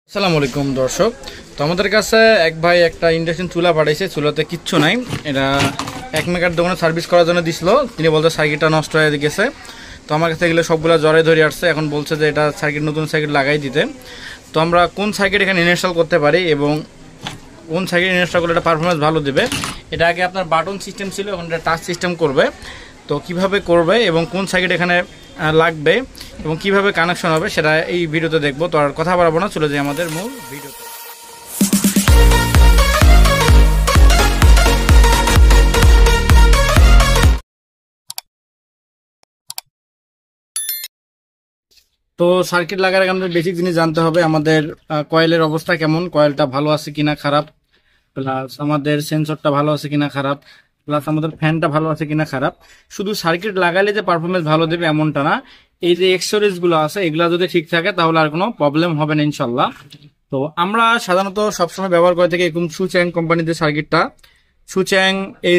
আসসালামু আলাইকুম দর্শক। তো আমাদের কাছে এক ভাই একটা ইন্ডাকশন চুলা পাঠাইছে, চুলাতে কিচ্ছু নাই। এটা এক মেকার দোকানে সার্ভিস করার জন্য দিছিল। তিনি বলতে সার্কিটটা নষ্ট হয়ে গেছে। তো আমার কাছে এগুলো সবগুলো জ্বরে ধরে আসছে। এখন বলছে যে এটা সার্কিট, নতুন সার্কিট লাগাই দিতে। তো আমরা কোন সার্কিট এখানে ইনস্টল করতে পারি এবং কোন সার্কিট ইনস্টল করলে এটা পারফরমেন্স ভালো দেবে। এটা আগে আপনার বাটন সিস্টেম ছিল, এখন এটা টাচ সিস্টেম করবে। তো কিভাবে করবে এবং কোন সার্কিট এখানে লাগবে এবং কিভাবে কানেকশন হবে সেটা এই ভিডিওতে দেখবো। তো আর কথা বাড়াবো না, চলে যাই আমাদের মূল ভিডিওতে। তো সার্কিট লাগার আগে আমাদের বেসিক জিনিস জানতে হবে। আমাদের কয়েলের অবস্থা কেমন, কয়েলটা ভালো আছে কিনা খারাপ, প্লাস আমাদের সেন্সরটা ভালো আছে কিনা খারাপ, প্লাস আমাদের ফ্যানটা ভালো আছে কিনা খারাপ। শুধু সার্কিট লাগালে যে পারফরমেন্স ভালো দেবে এমনটা না। এই যে এক্সেসরিজ গুলো আছে এগুলা যদি ঠিক থাকে তাহলে আর কোনো প্রবলেম হবে না ইনশাল্লাহ। তো আমরা সাধারণত সবসময় ব্যবহার করে থাকি এরকম সুচ্যাং কোম্পানির যে সার্কিটটা, সুচ্যাং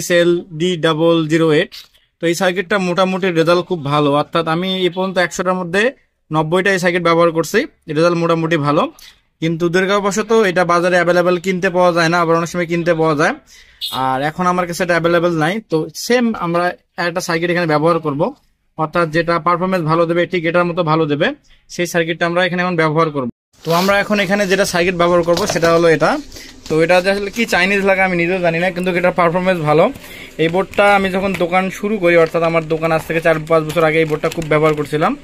SL-D008। তো এই সার্কিটটা মোটামুটি রেজাল্ট খুব ভালো, অর্থাৎ আমি এই পর্যন্ত 100টার মধ্যে 90টা এই সার্কিট ব্যবহার করছি, রেজাল্ট মোটামুটি ভালো। কিন্তু দুর্ভাগ্যবশত এটা বাজারে অ্যাভেলেবেল কিনতে পাওয়া যায় না, আবার অনেক সময় কিনতে পাওয়া যায়। আর এখন আমার কাছে এটা অ্যাভেলেবেল নাই। তো সেম আমরা একটা সার্কিট এখানে ব্যবহার করব, অর্থাৎ যেটা পারফরমেন্স ভালো দেবে, ঠিক এটার মতো ভালো দেবে, সেই সার্কিটটা আমরা এখানে এখন ব্যবহার করব। তো আমরা এখন এখানে যেটা সার্কিট ব্যবহার করব সেটা হলো এটা। তো এটা আসলে কি চাইনিজ লাগা আমি নিজেও জানি না, কিন্তু এটার পারফরমেন্স ভালো। এই বোর্ডটা আমি যখন দোকান শুরু করি, অর্থাৎ আমার দোকান আজ থেকে 4-5 বছর আগে এই বোর্ডটা খুব ব্যবহার করছিলাম।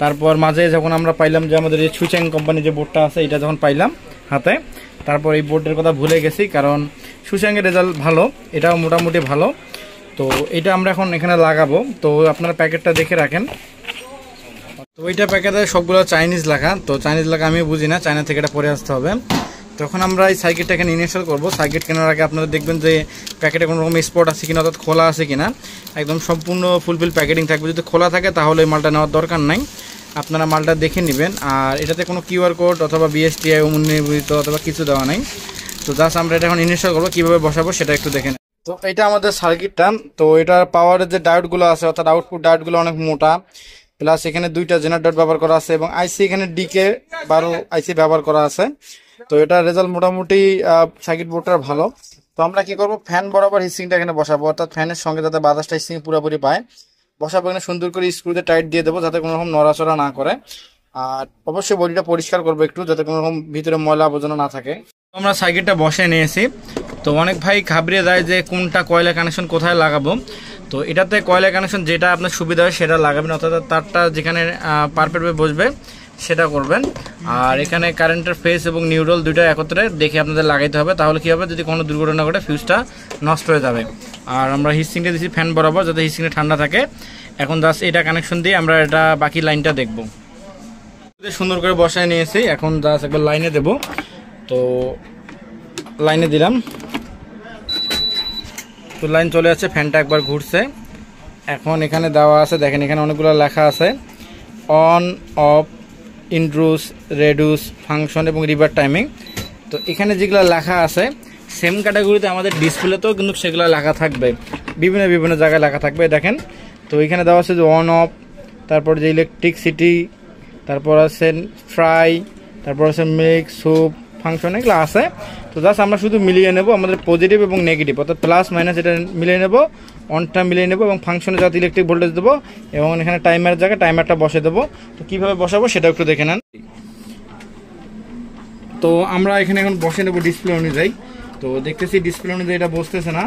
তারপর মাঝে যখন আমরা পাইলাম যে আমাদের এই সুচ্যাং কোম্পানির যে বোর্ডটা আছে এটা যখন পাইলাম হাতে, তারপর এই বোর্ডের কথা ভুলে গেছি, কারণ সুচ্যাংয়ের রেজাল্ট ভালো, এটাও মোটামুটি ভালো। তো এটা আমরা এখন এখানে লাগাবো। তো আপনারা প্যাকেটটা দেখে রাখেন। তো ওইটা প্যাকেটে সবগুলো চাইনিজ লেখা। তো চাইনিজ লেখা আমি বুঝি না, চায়না থেকে এটা পরে আসতে হবে। তখন আমরা এই সার্কিটটা এখানে ইনস্টল করবো। সার্কিট কেনার আগে আপনারা দেখবেন যে প্যাকেটে কোনো রকম স্পট আছে কিনা, অর্থাৎ খোলা আছে কিনা। একদম সম্পূর্ণ ফুলফিল প্যাকেটিং থাকবে। যদি খোলা থাকে তাহলে এই মালটা নেওয়ার দরকার নাই, আপনারা মালটা দেখে নেবেন। আর এটাতে কোনো কিউআর কোড অথবা BSTI অনুমোদিত অথবা কিছু দেওয়া নাই। তো জাস্ট আমরা এটা এখন ইনস্টল করবো, কীভাবে বসাবো সেটা একটু দেখে নেন। তো এটা আমাদের সার্কিটটা। তো এটার পাওয়ারের যে ডায়োডগুলো আছে, অর্থাৎ আউটপুট ডায়োডগুলো অনেক মোটা, প্লাস এখানে 2টা জেনারেটর ব্যবহার করা আছে এবং আইসি এখানে DK12 আইসি ব্যবহার করা আছে। তো এটা রেজাল্ট মোটামুটি সার্কিট বোর্ডটার ভালো। তো আমরা কি করব, ফ্যান বরাবর হিসিংটা এখানে বসাবো, অর্থাৎ ফ্যানের সঙ্গে যাতে বাতাসটা হিসিং পুরোপুরি পায় বসাবো। এখানে সুন্দর করে স্ক্রুতে টাইট দিয়ে দেবো যাতে কোনো রকম নড়াচড়া না করে। আর অবশ্যই বডিটা পরিষ্কার করবো একটু, যাতে কোনো রকম ভিতরে ময়লা আবর্জনা না থাকে। আমরা সার্কিটটা বসে নিয়েছি। তো অনেক ভাই ঘাবড়িয়ে যায় যে কোনটা কয়েলের কানেকশন কোথায় লাগাবো। তো এটাতে কয়েলের কানেকশন যেটা আপনার সুবিধা হয় সেটা লাগাবেন, অর্থাৎ তারটা যেখানে পারফেক্টভাবে বসবে সেটা করবেন। আর এখানে কারেন্টের ফেস এবং নিউট্রাল দুইটা একত্রে দেখে আপনাদের লাগাইতে হবে, তাহলে কি হবে, যদি কোনো দুর্ঘটনা ঘটে ফিউজটা নষ্ট হয়ে যাবে। আর আমরা হিটসিংটা দিচ্ছি ফ্যান বরাবর যাতে হিটসিংটা ঠান্ডা থাকে। এখন জাস্ট এটা কানেকশন দিয়ে আমরা এটা বাকি লাইনটা দেখব। সুন্দর করে বসায় নিয়েছি, এখন জাস্ট একবার লাইনে দেব। তো লাইনে দিলাম, তো লাইন চলে যাচ্ছে, ফ্যানটা একবার ঘুরছে। এখন এখানে দেওয়া আছে, দেখেন এখানে অনেকগুলো লেখা আছে, অন অফ, ইন্ট্রুস, রেডিউস, ফাংশন এবং রিভার টাইমিং। তো এখানে যেগুলো লেখা আছে সেম ক্যাটাগরিতে আমাদের ডিসপ্লেতেও কিন্তু সেগুলো লেখা থাকবে, বিভিন্ন বিভিন্ন জায়গায় লেখা থাকবে দেখেন। তো এখানে দেওয়া আছে যে অন অফ, তারপর যে ইলেকট্রিসিটি, তারপর আছে ফ্রাই, তারপর আছে মিল্ক, স্যুপ, ফাংশন, এগুলো আছে। তো জাস্ট আমরা শুধু মিলিয়ে নেব আমাদের পজিটিভ এবং নেগেটিভ, অর্থাৎ প্লাস মাইনাস এটা মিলিয়ে নেব, অনটা মিলিয়ে নেব এবং ফাংশনে যাতে ইলেকট্রিক ভোল্টেজ দেবো এবং এখানে টাইমারের জায়গায় টাইমারটা বসে দেবো। তো কীভাবে বসাবো সেটা একটু দেখে নেন। তো আমরা এখানে এখন বসে নেব ডিসপ্লে অনুযায়ী। তো দেখতেছি ডিসপ্লে অনুযায়ী এটা বসতেছে না,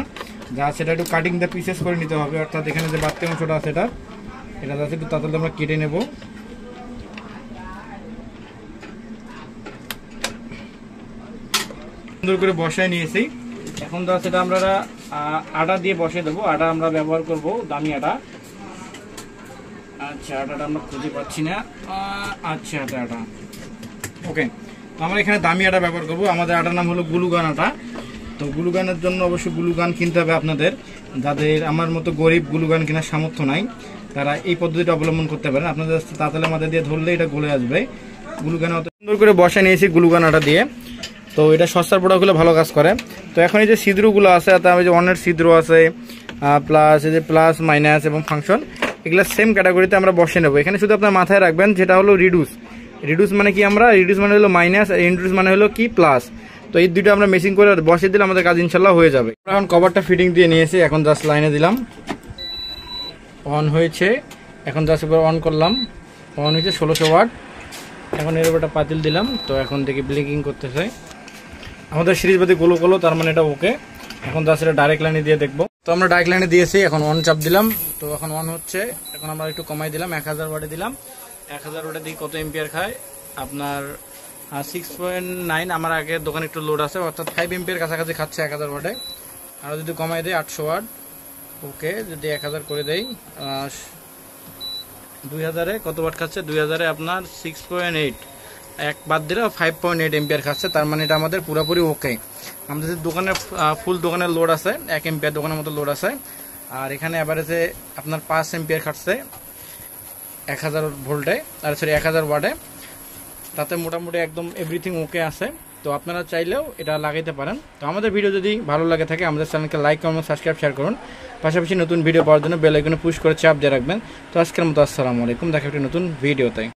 যা সেটা একটু কাটিং দ্য পিসেস করে নিতে হবে, অর্থাৎ এখানে যে বাড়তি অংশটা আছে এটা যাতে একটু তাড়াতাড়ি আমরা কেটে নেব। সুন্দর করে বসায় নিয়েছি। এখন তো সেটা আমরা আটা দিয়ে বসিয়ে দেবো। আটা আমরা ব্যবহার করব দামি আটা। আচ্ছা, আটাটা আমরা খুঁজে পাচ্ছি না। আচ্ছা, আটা ওকে। তো আমরা এখানে দামি আটা ব্যবহার করব। আমাদের আটার নাম হলো গ্লুগান আটা। তো গ্লুগানের জন্য অবশ্যই গ্লুগান কিনতে হবে আপনাদের। যাদের আমার মতো গরিব গ্লুগান কেনার সামর্থ্য নাই তারা এই পদ্ধতিটা অবলম্বন করতে পারেন। আপনাদের তাতালে মাথা দিয়ে ধরলে এটা গলে আসবে। গ্লুগান সুন্দর করে বসে নিয়েছি গ্লুগান আটা দিয়ে। তো এটা সস্তার প্রোডাক্টগুলো ভালো কাজ করে। তো এখন এই যে ছিদ্রগুলো আছে, তারপরে যে অনের ছিদ্র আছে, প্লাস এই যে প্লাস মাইনাস এবং ফাংশন, এগুলো সেম ক্যাটাগরিতে আমরা বসে নেব। এখানে শুধু আপনার মাথায় রাখবেন যেটা হলো রিডিউস, রিডিউস মানে কি, আমরা রিডিউস মানে হলো মাইনাস, আর ইনডিউস মানে হলো কি প্লাস। তো এই দুটো আমরা মেশিং করে বসিয়ে দিলে আমাদের কাজ ইনশাল্লাহ হয়ে যাবে। এখন কভারটা ফিটিং দিয়ে নিয়েছি, এখন জাস্ট লাইনে দিলাম, অন হয়েছে। এখন জাস্ট এবার অন করলাম, অন হয়েছে 1600 ওয়াট। এখন এর উপর একটা পাতিল দিলাম, তো এখন দেখি ব্লিঙ্কিং করতেছে আমাদের সিরিজবাদী গোলো গোলো, তার মানে এটা ওকে। এখন জাস্ট এটা ডাইরেক্ট লাইনে দিয়ে দেখবো। তো আমরা ডাইরেক্ট লাইনে দিয়েছি, এখন অন চাপ দিলাম, তো এখন অন হচ্ছে। এখন আমরা একটু কমাই দিলাম, 1000 ওয়াটে দিলাম। 1000 ওয়াটে দিয়ে কত এম্পিয়ার খায় আপনার 6.9। আমার আগের দোকানে একটু লোড আছে, অর্থাৎ 5 এম্পিয়ার কাছাকাছি খাচ্ছে 1000 ওয়াটে। আর যদি কমাই দেয় 800 ওয়াট, ওকে। যদি 1000 করে দেই 2000-এ কত ওয়াট খাচ্ছে, 2000-এ আপনার 6.8, এক বাদ দিলে 5.8 এম্পিয়ার খাচ্ছে। তার মানে এটা আমাদের পুরোপুরি ওকে। আমাদের দোকানের ফুল দোকানের লোড আছে 1 এম্পিয়ার দোকানের মতো লোড আছে, আর এখানে অ্যাভারেজে আপনার 5 এম্পিয়ার খাচ্ছে 1000 ভোল্টে, আর সরি 1000 ওয়াটে। তাতে মোটামুটি একদম এভরিথিং ওকে আছে। তো আপনারা চাইলেও এটা লাগাইতে পারেন। তো আমাদের ভিডিও যদি ভালো লাগে থাকে আমাদের চ্যানেলকে লাইক কমেন্ট সাবস্ক্রাইব শেয়ার করুন। পাশাপাশি নতুন ভিডিও পাওয়ার জন্য বেল আইকনে পুশ করে চাপ দিয়ে রাখবেন। তো আজকের মতো আসসালামু আলাইকুম, দেখা একটি নতুন ভিডিওতে।